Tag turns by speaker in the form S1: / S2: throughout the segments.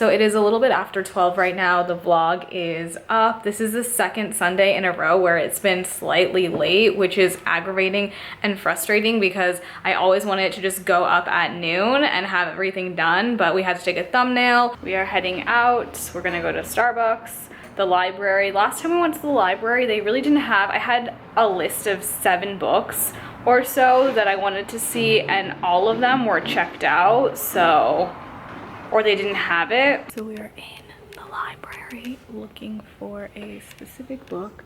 S1: So it is a little bit after 12 right now. The vlog is up. This is the second Sunday in a row where it's been slightly late, which is aggravating and frustrating because I always wanted it to just go up at noon and have everything done, but we had to take a thumbnail. We are heading out. We're gonna go to Starbucks, the library. Last time we went to the library, they really didn't have, I had a list of 7 books or so that I wanted to see, and all of them were checked out, so, or they didn't have it. So we are in the library looking for a specific book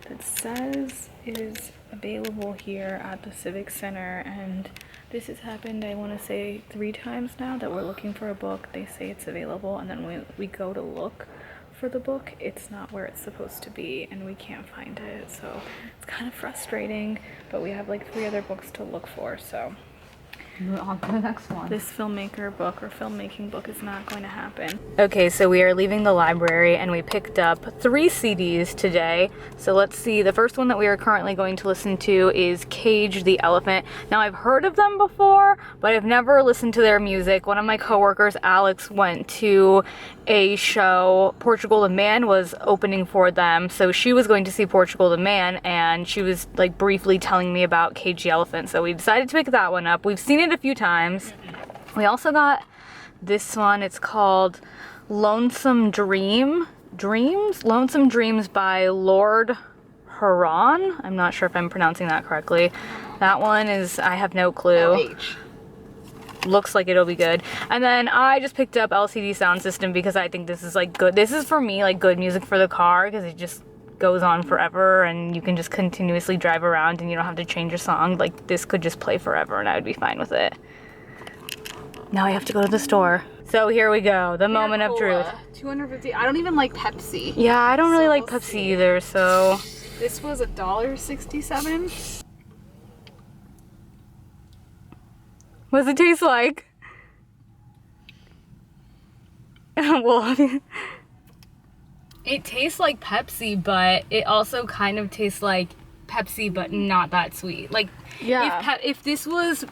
S1: that says it is available here at the Civic Center, and this has happened, I want to say 3 times now that we're looking for a book. They say it's available, and then we go to look for the book, it's not where it's supposed to be, and we can't find it, so it's kind of frustrating, but we have like 3 other books to look for, so
S2: move on to the next one.
S1: This filmmaker book or filmmaking book is not going to happen. Okay, so we are leaving the library and we picked up 3 CDs today. So let's see, the first one that we are currently going to listen to is Cage the Elephant. Now I've heard of them before, but I've never listened to their music. One of my coworkers, Alex, went to a show. Portugal the Man was opening for them, so she was going to see Portugal the Man, and she was like briefly telling me about Cage the Elephant, so we decided to pick that one up. We've seen it a few times. We also got this one. It's called Lonesome Dreams by Lord Huron. I'm not sure if I'm pronouncing that correctly. That one is, I have no clue.
S2: LH.
S1: Looks like it'll be good. And then I just picked up LCD Sound System because I think this is like good. This is for me like good music for the car because it just goes on forever and you can just continuously drive around and you don't have to change your song. Like this could just play forever and I would be fine with it. Now I have to go to the store. So here we go, the moment of truth.
S2: 250. I don't even like Pepsi.
S1: Yeah, I don't really like Pepsi either, so.
S2: This was $1.67.
S1: What does it taste like? Well, it tastes like Pepsi, but it also kind of tastes like Pepsi, but not that sweet. Like,
S2: yeah.
S1: If this was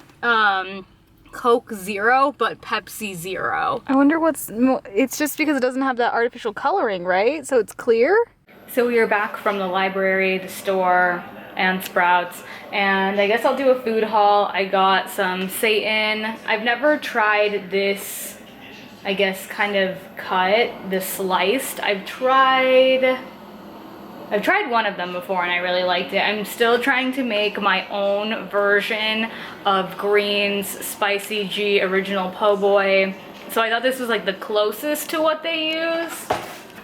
S1: Coke Zero, but Pepsi Zero.
S2: I wonder it's just because it doesn't have that artificial coloring, right? So it's clear?
S1: So we are back from the library, the store, and Sprouts, and I guess I'll do a food haul. I got some Satan. I've never tried this, I guess, kind of cut, the sliced. I've tried one of them before and I really liked it. I'm still trying to make my own version of Green's Spicy G Original Po' Boy. So I thought this was like the closest to what they use.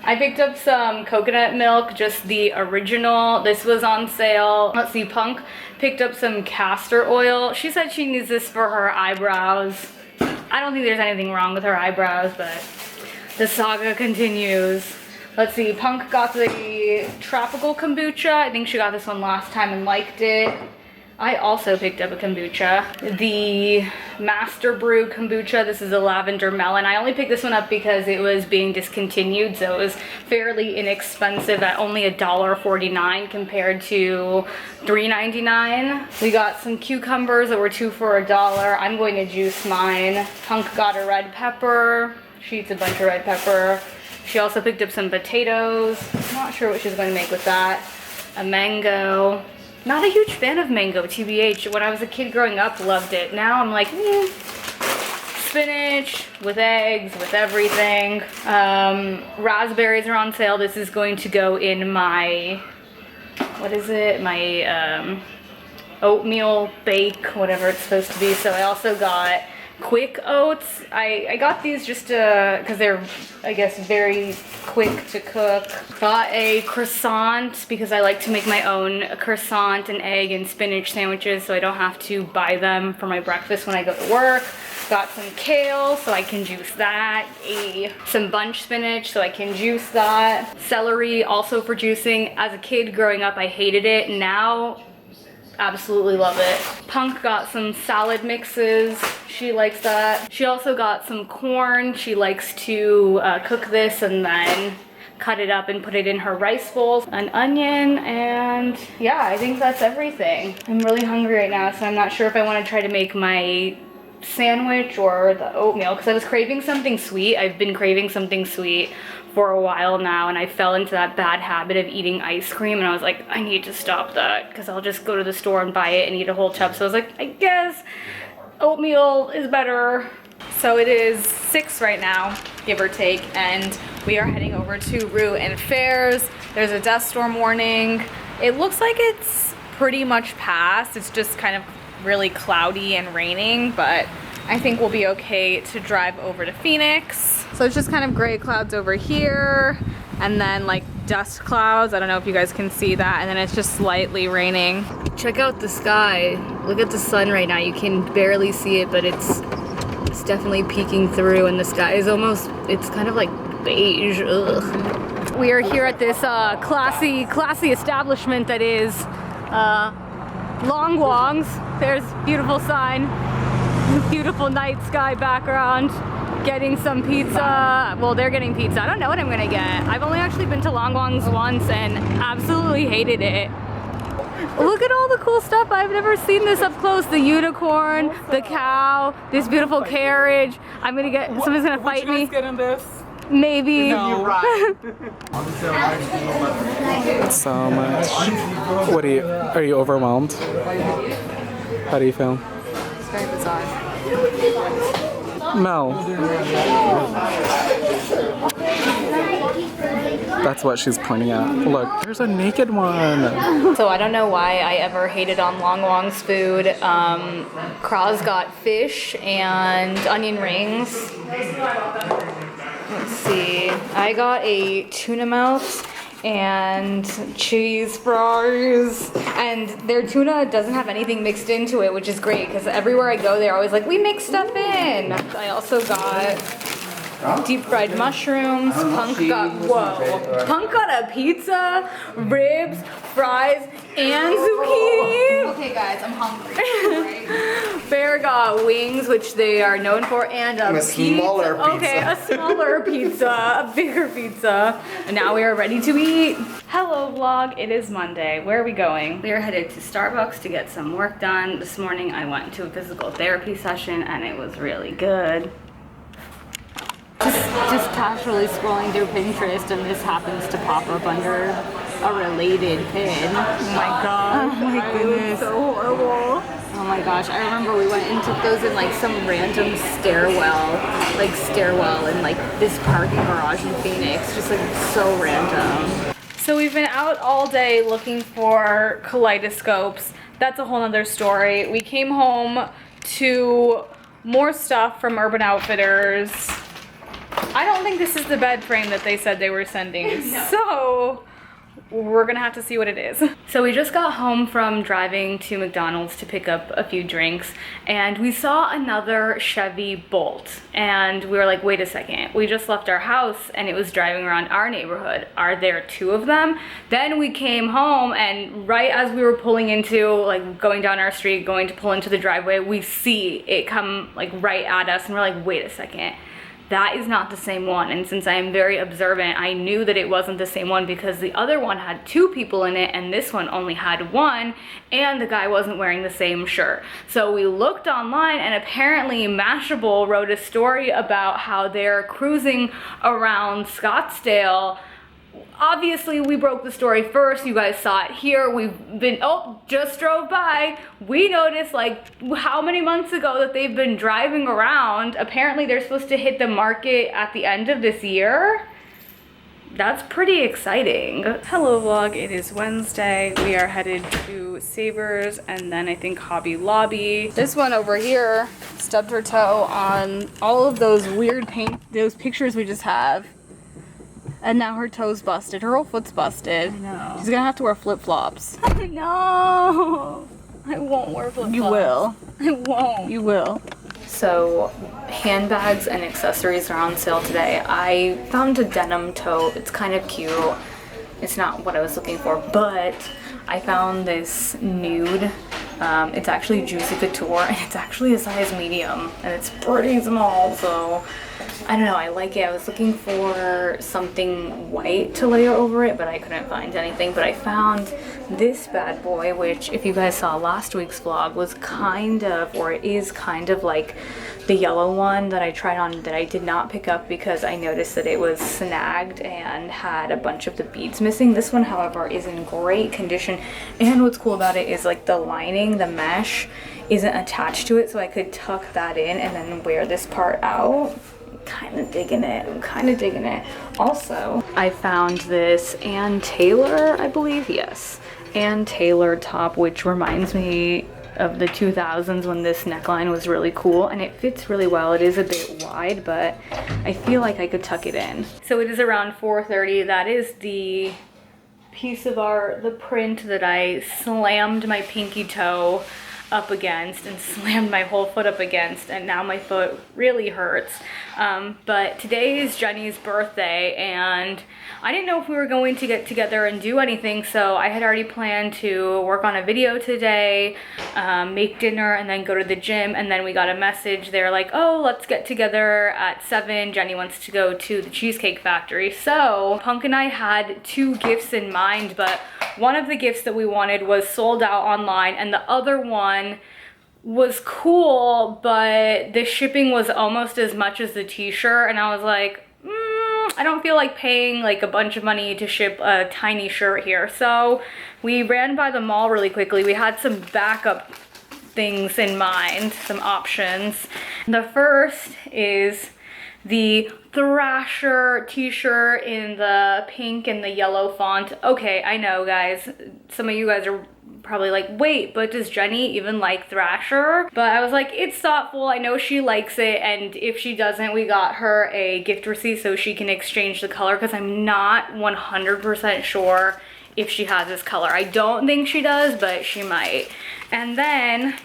S1: I picked up some coconut milk, just the original. This was on sale. Let's see, Punk picked up some castor oil. She said she needs this for her eyebrows. I don't think there's anything wrong with her eyebrows, but the saga continues. Let's see, Punk got the tropical kombucha. I think she got this one last time and liked it. I also picked up a kombucha, the Master Brew kombucha. This is a lavender melon. I only picked this one up because it was being discontinued, so it was fairly inexpensive at only $1.49 compared to $3.99. We got some cucumbers that were 2 for $1. I'm going to juice mine. Punk got a red pepper. She eats a bunch of red pepper. She also picked up some potatoes. Not sure what she's going to make with that. A mango. Not a huge fan of mango, TBH. When I was a kid growing up, loved it. Now I'm like, spinach with eggs, with everything. Raspberries are on sale. This is going to go in my, what is it? My oatmeal bake, whatever it's supposed to be. So I also got quick oats. I got these just because they're, I guess, very quick to cook. Got a croissant because I like to make my own croissant and egg and spinach sandwiches so I don't have to buy them for my breakfast when I go to work. Got some kale so I can juice that. Some bunch spinach so I can juice that. Celery also for juicing. As a kid growing up, I hated it. Now, absolutely love it. Punk got some salad mixes. She likes that. She also got some corn. She likes to cook this and then cut it up and put it in her rice bowls. An onion, and yeah, I think that's everything. I'm really hungry right now, so I'm not sure if I want to try to make my sandwich or the oatmeal because I was craving something sweet. I've been craving something sweet for a while now, and I fell into that bad habit of eating ice cream, and I was like, I need to stop that because I'll just go to the store and buy it and eat a whole tub. So I was like, I guess oatmeal is better. So it is 6 right now, give or take, and we are heading over to Root and Fairs. There's a dust storm warning. It looks like it's pretty much past. It's just kind of really cloudy and raining, but I think we'll be okay to drive over to Phoenix. So it's just kind of gray clouds over here, and then like dust clouds. I don't know if you guys can see that, and then it's just slightly raining. Check out the sky. Look at the sun right now. You can barely see it, but it's definitely peeking through, and the sky is almost, it's kind of like beige. Ugh. We are here at this classy establishment that is Wongs. There's beautiful sign, beautiful night sky background. Getting some pizza. Well, they're getting pizza. I don't know what I'm gonna get. I've only actually been to Wongs once and absolutely hated it. Look at all the cool stuff. I've never seen this up close. The unicorn, the cow, this beautiful carriage. I'm gonna get, somebody's gonna fight me.
S3: Get in this?
S1: Maybe.
S3: No. So much. What are you overwhelmed? How do you feel?
S2: It's very bizarre.
S3: Mel. That's what she's pointing at. Look, there's a naked one.
S1: So I don't know why I ever hated on Wong's food. Kraz got fish and onion rings. Let's see. I got a tuna melt and cheese fries, and their tuna doesn't have anything mixed into it, which is great because everywhere I go they're always like, we mix stuff in. I also got deep fried mushrooms. Punk got a pizza, ribs, fries, and zucchini. Okay guys, I'm hungry. Bear got wings, which they are known for, and a
S4: smaller pizza.
S1: Okay, a smaller pizza, a bigger pizza. And now we are ready to eat. Hello vlog, it is Monday. Where are we going? We are headed to Starbucks to get some work done. This morning I went to a physical therapy session and it was really good. Just casually scrolling through Pinterest and this happens to pop up under a related pin. Oh my god. Oh my goodness. So horrible. Oh my gosh, I remember we went and took those in like some random stairwell in like this parking garage in Phoenix. Just like so random. So we've been out all day looking for kaleidoscopes. That's a whole nother story. We came home to more stuff from Urban Outfitters. I don't think this is the bed frame that they said they were sending. No. So we're gonna have to see what it is. So we just got home from driving to McDonald's to pick up a few drinks, and we saw another Chevy Bolt, and we were like, wait a second, we just left our house and it was driving around our neighborhood. Are there 2 of them? Then we came home, and right as we were pulling into, like going down our street, going to pull into the driveway, we see it come like right at us, and we're like, wait a second. That is not the same one. And since I am very observant, I knew that it wasn't the same one because the other one had 2 people in it and this one only had 1, and the guy wasn't wearing the same shirt. So we looked online, and apparently Mashable wrote a story about how they're cruising around Scottsdale. Obviously we broke the story first. You guys saw it here. We've been, just drove by. We noticed like how many months ago that they've been driving around. Apparently they're supposed to hit the market at the end of this year. That's pretty exciting. Hello vlog, it is Wednesday. We are headed to Savers and then I think Hobby Lobby. This one over here stubbed her toe on all of those weird those pictures we just have. And now her toe's busted. Her whole foot's busted. I know. She's gonna have to wear flip-flops. No! I won't wear flip-flops. You will. I won't. You will. So, handbags and accessories are on sale today. I found a denim tote. It's kind of cute. It's not what I was looking for, but I found this nude. It's actually Juicy Couture, and it's actually a size medium, and it's pretty small, so I don't know, I like it. I was looking for something white to layer over it, but I couldn't find anything. But I found this bad boy, which if you guys saw last week's vlog was kind of, or it is kind of like the yellow one that I tried on that I did not pick up because I noticed that it was snagged and had a bunch of the beads missing. This one, however, is in great condition. And what's cool about it is like the lining, the mesh, isn't attached to it, so I could tuck that in and then wear this part out. Kind of digging it. I'm kind of digging it. Also, I found this Ann Taylor, I believe, yes, Ann Taylor top, which reminds me of the 2000s when this neckline was really cool, and it fits really well. It is a bit wide, but I feel like I could tuck it in. So it is around 4:30. That is the piece of art, the print that I slammed my pinky toe up against and slammed my whole foot up against, and now my foot really hurts. But today is Jenny's birthday, and I didn't know if we were going to get together and do anything, so I had already planned to work on a video today, make dinner, and then go to the gym. And then we got a message. They're like, oh, let's get together at 7. Jenny wants to go to the Cheesecake Factory. So Punk and I had 2 gifts in mind, but one of the gifts that we wanted was sold out online, and the other one was cool, but the shipping was almost as much as the t-shirt, and I was like, I don't feel like paying like a bunch of money to ship a tiny shirt here. So we ran by the mall really quickly. We had some backup things in mind, some options. The first is the Thrasher t-shirt in the pink and the yellow font. Okay, I know, guys, some of you guys are probably like, wait, but does Jenny even like Thrasher? But I was like, it's thoughtful. I know she likes it, and if she doesn't, we got her a gift receipt so she can exchange the color, because I'm not 100% sure if she has this color. I don't think she does, but she might. And then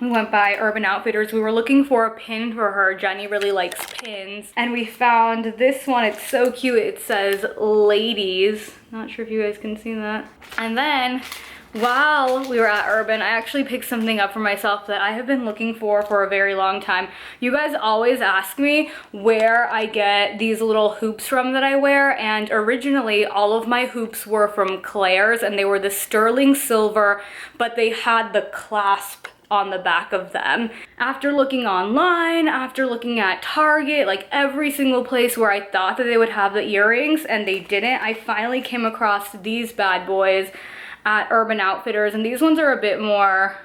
S1: we went by Urban Outfitters. We were looking for a pin for her. Jenny really likes pins. And we found this one. It's so cute. It says ladies. Not sure if you guys can see that. And then while we were at Urban, I actually picked something up for myself that I have been looking for a very long time. You guys always ask me where I get these little hoops from that I wear, and originally all of my hoops were from Claire's, and they were the sterling silver, but they had the clasp on the back of them. After looking online, after looking at Target, like every single place where I thought that they would have the earrings and they didn't, I finally came across these bad boys at Urban Outfitters, and these ones are a bit more,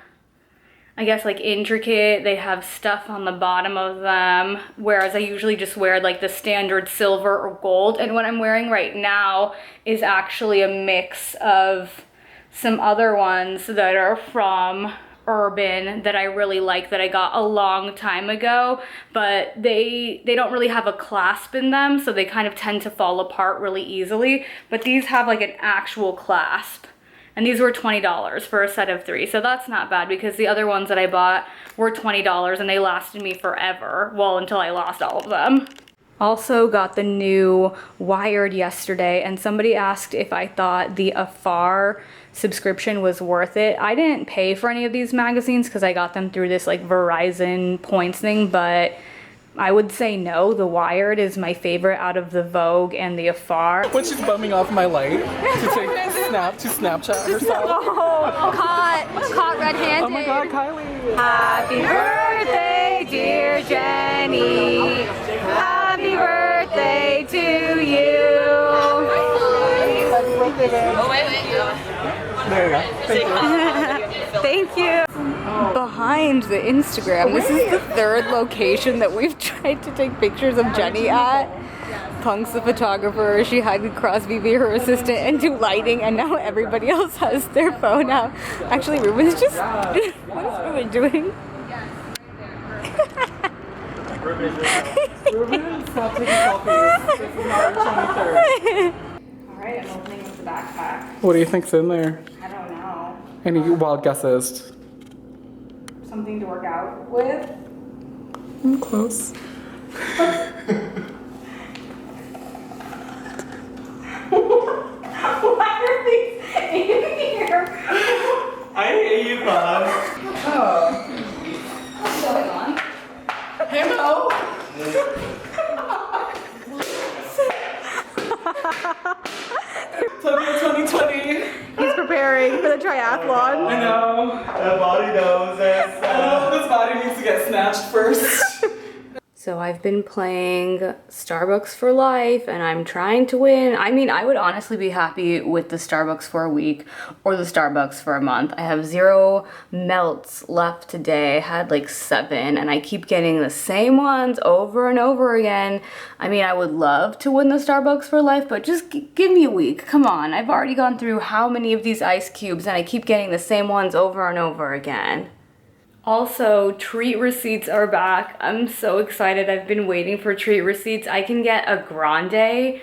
S1: I guess, like intricate. They have stuff on the bottom of them, whereas I usually just wear like the standard silver or gold. And what I'm wearing right now is actually a mix of some other ones that are from Urban that I really like, that I got a long time ago, but they don't really have a clasp in them, so they kind of tend to fall apart really easily. But these have like an actual clasp. And these were $20 for a set of 3. So that's not bad, because the other ones that I bought were $20 and they lasted me forever. Well, until I lost all of them. Also got the new Wired yesterday, and somebody asked if I thought the Afar subscription was worth it. I didn't pay for any of these magazines because I got them through this like Verizon points thing, but I would say no. The Wired is my favorite out of the Vogue and the Afar.
S3: When she's bumming off my light to take Snapchat herself.
S2: Oh, caught red-handed.
S3: Oh my God, Kylie.
S1: Happy birthday, dear Jenny. Happy birthday to you.
S3: Oh, wait. There you go. Thank you.
S2: Thank you. Behind the Instagram, this is the 3rd location that we've tried to take pictures of Jenny at. Punk's the photographer, she had Crosby be her assistant and do lighting, and now everybody else has their phone out. Actually, Ruben's just, what is Ruben doing?
S3: Ruben, stop taking selfies. This is March 23rd.
S1: Alright, I'm opening up the backpack.
S3: What do you think's in there?
S1: I don't know.
S3: Any wild guesses?
S1: Something to work out with.
S3: I'm close.
S1: Why are these in here?
S4: I hate you, Bob.
S1: What's going on?
S3: Hello. Tokyo 2020.
S2: He's preparing for the triathlon.
S3: I know.
S4: That body knows that.
S3: This body needs to get snatched first.
S2: So I've been playing Starbucks for life and I'm trying to win. I mean, I would honestly be happy with the Starbucks for a week or the Starbucks for a month. I have 0 melts left today. I had like 7 and I keep getting the same ones over and over again. I mean, I would love to win the Starbucks for life, but just give me a week. Come on. I've already gone through how many of these ice cubes and I keep getting the same ones over and over again.
S1: Also, treat receipts are back. I'm so excited. I've been waiting for treat receipts. I can get a grande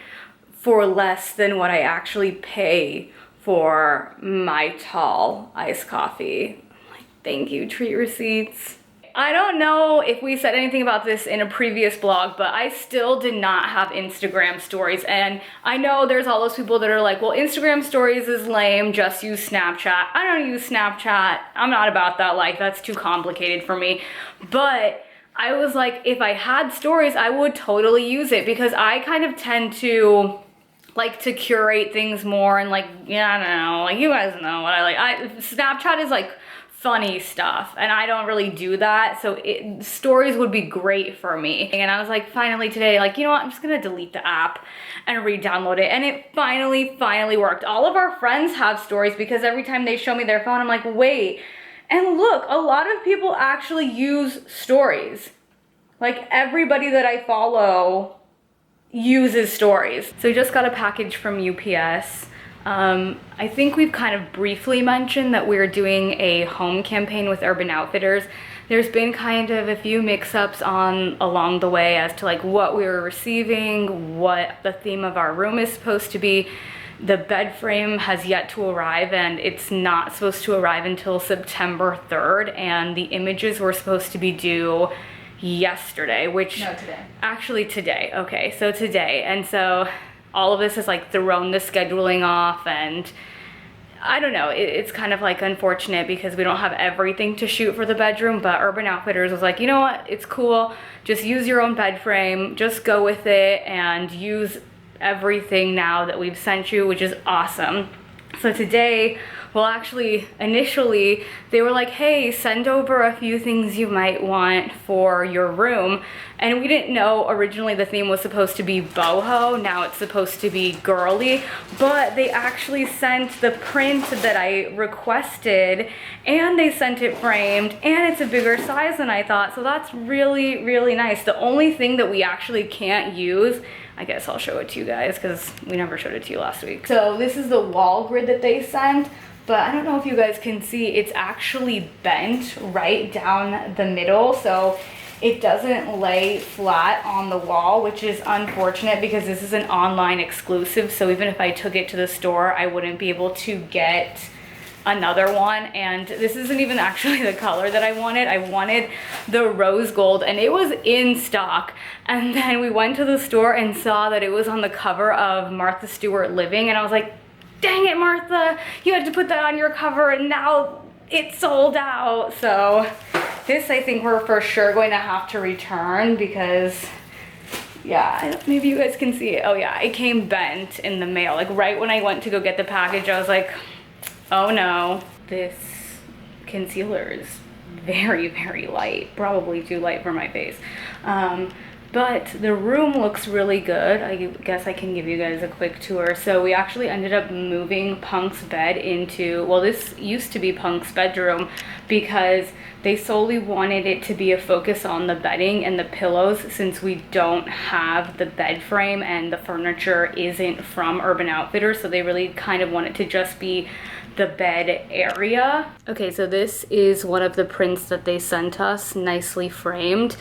S1: for less than what I actually pay for my tall iced coffee. Like, thank you, treat receipts. I don't know if we said anything about this in a previous blog, but I still did not have Instagram stories. And I know there's all those people that are like, well, Instagram stories is lame, just use Snapchat. I don't use Snapchat. I'm not about that life. That's too complicated for me. But I was like, if I had stories, I would totally use it because I kind of tend to like to curate things more and like, yeah, I don't know, like you guys know what I like. Snapchat is like funny stuff and I don't really do that, so stories would be great for me. And I was like, finally today, like, you know what, I'm just gonna delete the app and re-download it, and it finally worked. All of our friends have stories because every time they show me their phone, I'm like, wait, and look, a lot of people actually use stories. Like everybody that I follow uses stories. So we just got a package from UPS. I think we've kind of briefly mentioned that we're doing a home campaign with Urban Outfitters. There's been kind of a few mix-ups along the way as to like what we were receiving, what the theme of our room is supposed to be. The bed frame has yet to arrive and it's not supposed to arrive until September 3rd, and the images were supposed to be due yesterday, which...
S2: No, today.
S1: Actually today, okay, so today. And so all of this has like thrown the scheduling off, and I don't know, it's kind of like unfortunate because we don't have everything to shoot for the bedroom, but Urban Outfitters was like, you know what, it's cool, just use your own bed frame, just go with it and use everything now that we've sent you, which is awesome. So today, well, actually, initially, they were like, hey, send over a few things you might want for your room. And we didn't know originally the theme was supposed to be boho. Now it's supposed to be girly. But they actually sent the print that I requested, and they sent it framed, and it's a bigger size than I thought. So that's really nice. The only thing that we actually can't use, I guess I'll show it to you guys because we never showed it to you last week. So this is the wall grid that they sent, but I don't know if you guys can see, it's actually bent right down the middle, so it doesn't lay flat on the wall, which is unfortunate because this is an online exclusive, so even if I took it to the store, I wouldn't be able to get another one. And this isn't even actually the color that I wanted. I wanted the rose gold, and it was in stock. And then we went to the store and saw that it was on the cover of Martha Stewart Living, and I was like, dang it, Martha, you had to put that on your cover, and now it's sold out. So this, I think we're for sure going to have to return because, yeah, maybe you guys can see it. Oh yeah, it came bent in the mail. Like right when I went to go get the package, I was like, oh no, this concealer is very light, probably too light for my face. But the room looks really good. I guess I can give you guys a quick tour. So we actually ended up moving Punk's bed into, well, this used to be Punk's bedroom because they solely wanted it to be a focus on the bedding and the pillows, since we don't have the bed frame and the furniture isn't from Urban Outfitters. So they really kind of wanted to just be the bed area. Okay, so this is one of the prints that they sent us, nicely framed.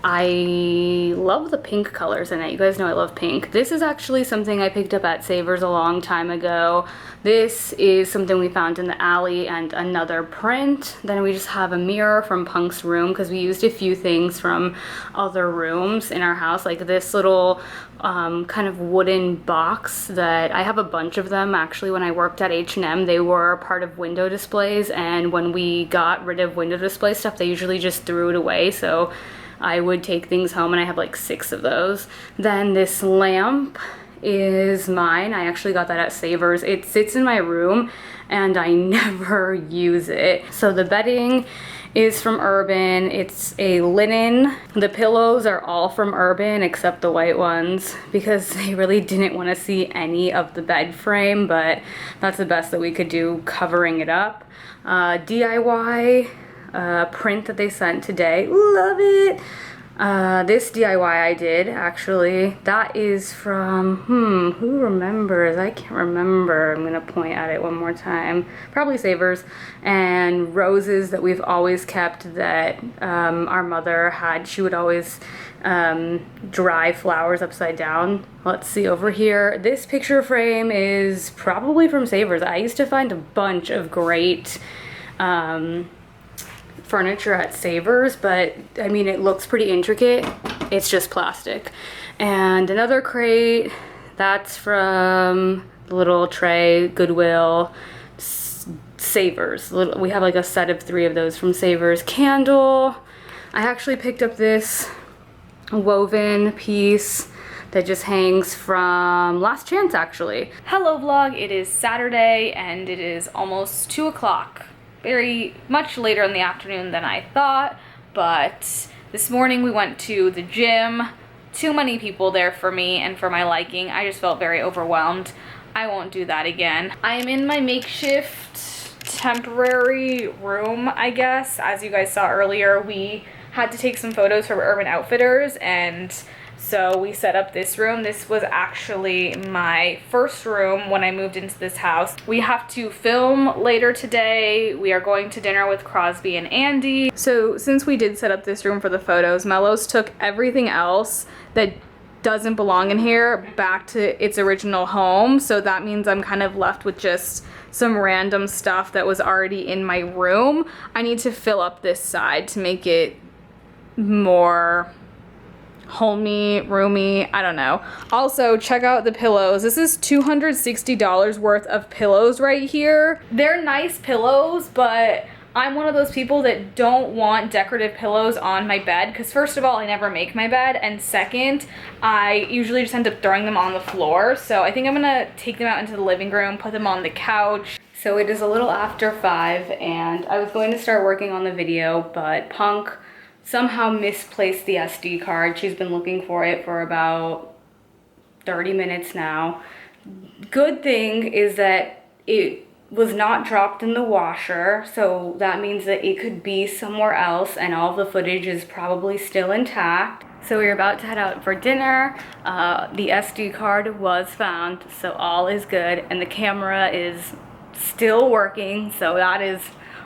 S1: I love the pink colors in it. You guys know I love pink. This is actually something I picked up at Savers a long time ago. This is something we found in the alley, and another print. Then we just have a mirror from Punk's room because we used a few things from other rooms in our house, like this little kind of wooden box that I have a bunch of them. Actually, when I worked at H&M, they were part of window displays, and when we got rid of window display stuff, they usually just threw it away. So I would take things home, and I have like 6 of those. Then this lamp is mine. I actually got that at Savers. It sits in my room and I never use it. So the bedding is from Urban. It's a linen. The pillows are all from Urban except the white ones because they really didn't want to see any of the bed frame, but that's the best that we could do covering it up. DIY print that they sent today. Love it. This DIY I did actually, that is from, who remembers? I can't remember. I'm gonna point at it one more time. Probably Savers. And roses that we've always kept that our mother had. She would always dry flowers upside down. Let's see over here. This picture frame is probably from Savers. I used to find a bunch of great furniture at Savers, but I mean, it looks pretty intricate. It's just plastic. And another crate, that's from the little tray, Goodwill, Savers. We have like a set of 3 of those from Savers. Candle, I actually picked up this woven piece that just hangs from Last Chance actually. Hello vlog, it is Saturday and it is almost 2 o'clock. Very much later in the afternoon than I thought, but this morning we went to the gym. Too many people there for me and for my liking. I just felt very overwhelmed. I won't do that again. I am in my makeshift temporary room, I guess. As you guys saw earlier, we had to take some photos from Urban Outfitters, and so we set up this room. This was actually my first room when I moved into this house. We have to film later today. We are going to dinner with Crosby and Andy. So since we did set up this room for the photos, Mellows took everything else that doesn't belong in here back to its original home. So that means I'm kind of left with just some random stuff that was already in my room. I need to fill up this side to make it more homey, roomy, I don't know. Also, check out the pillows. This is $260 worth of pillows right here. They're nice pillows, but I'm one of those people that don't want decorative pillows on my bed because first of all, I never make my bed, and second, I usually just end up throwing them on the floor. So I think I'm gonna take them out into the living room, put them on the couch. So it is a little after 5 and I was going to start working on the video, but Punk somehow misplaced the SD card. She's been looking for it for about 30 minutes now. Good thing is that it was not dropped in the washer, so that means that it could be somewhere else and all the footage is probably still intact. So we're about to head out for dinner. The SD card was found, so all is good, and the camera is still working, so that is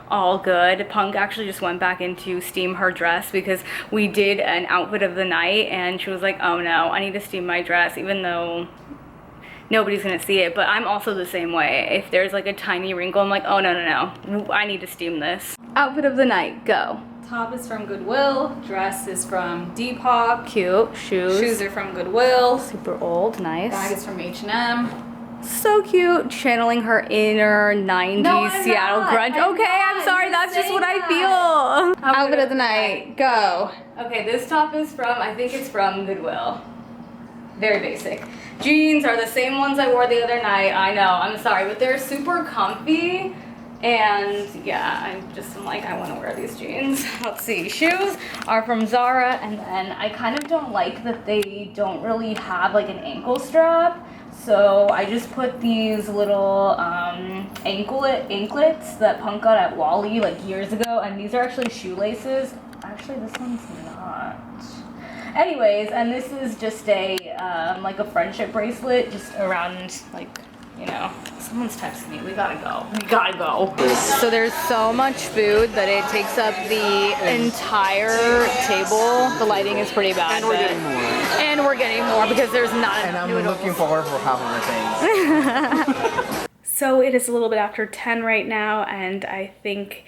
S1: all good. Punk actually just went back in to steam her dress because we did an outfit of the night and she was like, oh no, I need to steam my dress, even though nobody's gonna see it. But I'm also the same way. If there's like a tiny wrinkle, I'm like, oh no, I need to steam this. Outfit of the night, go.
S2: Top is from Goodwill, dress is from Depop.
S1: Cute. Shoes.
S2: Shoes are from Goodwill.
S1: Super old, nice.
S2: Bag is from H&M.
S1: So cute, channeling her inner 90s Seattle grunge. I'm sorry, that's just what I feel.
S2: Outfit of the night, go.
S1: Okay, this top is from, I think it's from Goodwill. Very basic. Jeans are the same ones I wore the other night. I know, I'm sorry, but they're super comfy. And yeah, I'm like, I want to wear these jeans. Let's see, shoes are from Zara, and then I kind of don't like that they don't really have like an ankle strap. So I just put these little anklets that Punk got at Wally like years ago, and these are actually shoelaces. Actually, this one's not. Anyways, and this is just a like a friendship bracelet just around, like, you know, someone's texting me. We gotta go. We gotta go. So there's so much food that it takes up the entire table. The lighting is pretty bad.
S4: And we're getting more.
S1: And we're getting more because there's not
S4: And
S1: enough
S4: I'm
S1: noodles.
S4: looking forward for half of the things.
S1: So it is a little bit after 10 right now, and I think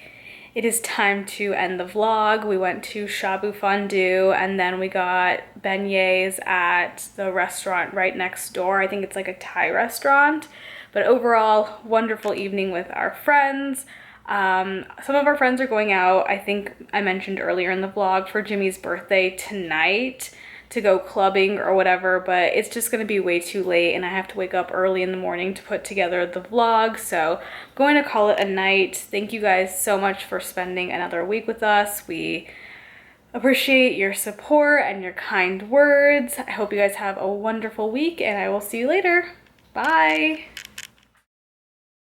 S1: it is time to end the vlog. We went to Shabu Fondue, and then we got beignets at the restaurant right next door. I think it's like a Thai restaurant. But overall, wonderful evening with our friends. Some of our friends are going out, I think I mentioned earlier in the vlog, for Jimmy's birthday tonight. to go clubbing or whatever, but it's just gonna be way too late and I have to wake up early in the morning to put together the vlog. So I'm going to call it a night. Thank you guys so much for spending another week with us. We appreciate your support and your kind words. I hope you guys have a wonderful week and I will see you later. Bye.